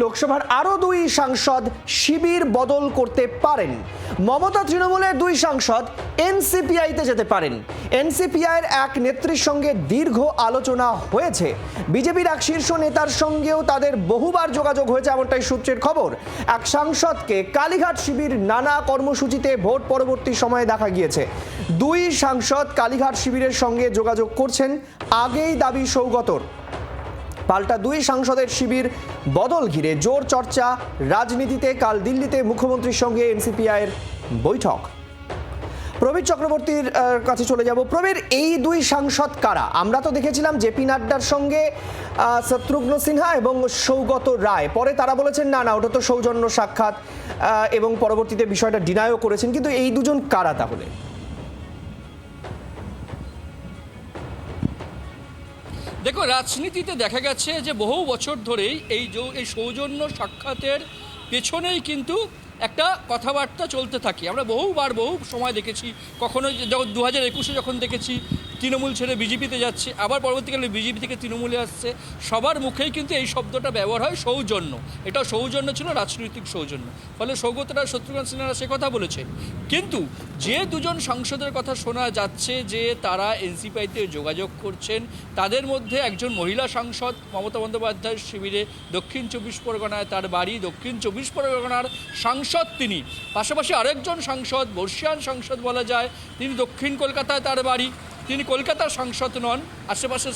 লোকসভার আরও 2 সাংসদ শিবির বদল করতে পারেন। মমতা তৃণমূলের 2 সাংসদ এনসিপিআইতে যেতে পারেন। এনসিপিআইয়ের এক নেত্রীর সঙ্গে দীর্ঘ আলোচনা হয়েছে। বিজেপির এক শীর্ষ নেতার সঙ্গেও তাদের বহুবার যোগাযোগ হয়েছে, এমনটাই সূত্রের খবর। এক সাংসদকে কালীঘাট শিবির নানা কর্মসূচিতে ভোট পরবর্তী সময়ে দেখা গিয়েছে। 2 সাংসদ কালীঘাট শিবিরের সঙ্গে যোগাযোগ করছেন, আগেই দাবি সৌগতর। পাল্টা 2 সাংসদের শিবির বদল ঘিরে জোর চর্চা রাজনীতিতে। কাল দিল্লিতে মুখ্যমন্ত্রীর সঙ্গে এনসিপিআইয়ের বৈঠক। প্রবীর চক্রবর্তীর কাছে চলে যাব। প্রবীর, এই 2 সাংসদ কারা? আমরা তো দেখেছিলাম জেপি নাড্ডার সঙ্গে শত্রুঘ্ন সিনহা এবং সৌগত রায়, পরে তারা বলেছেন না ওটা তো সৌজন্য সাক্ষাৎ, এবং পরবর্তীতে বিষয়টা ডিনাইও করেছেন। কিন্তু এই 2 জন কারা তাহলে? দেখো, রাজনীতিতে দেখা গেছে যে বহু বছর ধরেই এই সৌজন্য সাক্ষাতের পেছনেই কিন্তু একটা কথাবার্তা চলতে থাকে। আমরা বহু সময় দেখেছি, কখনো যখন 2021-এ যখন দেখেছি তৃণমূল ছেড়ে বিজেপিতে যাচ্ছে, আবার পরবর্তীকালে বিজেপি থেকে তৃণমূলে আসছে, সবার মুখেই কিন্তু এই শব্দটা ব্যবহার হয়, সৌজন্য। এটা সৌজন্য ছিল, রাজনৈতিক সৌজন্য। ফলে সৌগতরা, শত্রুঘ্ন সিনহারা সে কথা বলেছে। কিন্তু যে 2 জন সাংসদের কথা শোনা যাচ্ছে যে তারা এনসিপিআইতে যোগাযোগ করছেন, তাদের মধ্যে একজন মহিলা সাংসদ, মমতা বন্দ্যোপাধ্যায়ের শিবিরে দক্ষিণ 24 পরগনায় তার বাড়ি, দক্ষিণ 24 পরগনার সাংসদ তিনি। পাশাপাশি আরেকজন সাংসদ, বর্ষিয়ান সাংসদ বলা যায়, তিনি দক্ষিণ কলকাতায় তার বাড়ি। তিনি কলকাতার সাংসদ নন, আশেপাশে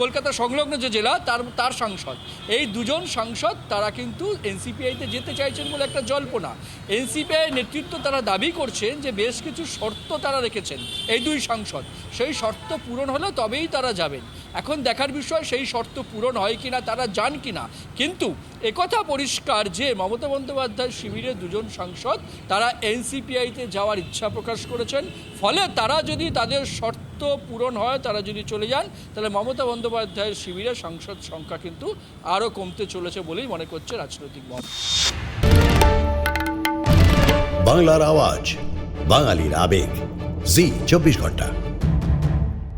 কলকাতা সংলগ্ন যে জেলা তার সাংসদ। এই 2 জন সাংসদ তারা কিন্তু এনসিপিআইতে যেতে চাইছেন বলে একটা জল্পনা। এনসিপিআই নেতৃত্ব তারা দাবি করছেন যে বেশ কিছু শর্ত তারা রেখেছেন এই 2 সাংসদ, সেই শর্ত পূরণ হলে তবেই তারা যাবেন। এখন দেখার বিষয় সেই শর্ত পূরণ হয় কিনা, তারা যান কিনা। কিন্তু একথা পরিষ্কার যে মমতা বন্দ্যোপাধ্যায় শিবিরের 2 জন সাংসদ তারা এনসিপিআইতে যাওয়ার ইচ্ছা প্রকাশ করেছেন। ফলে তারা যদি তাদের শর্ত পূরণ হয়, তারা যদি চলে যান, তাহলে মমতা বন্দ্যোপাধ্যায়ের শিবিরের সাংসদ সংখ্যা কিন্তু আরও কমতে চলেছে বলেই মনে করছে রাজনৈতিক মহল। বাংলার আওয়াজ, বাঙালির আবেগ, জি 24 ঘন্টা।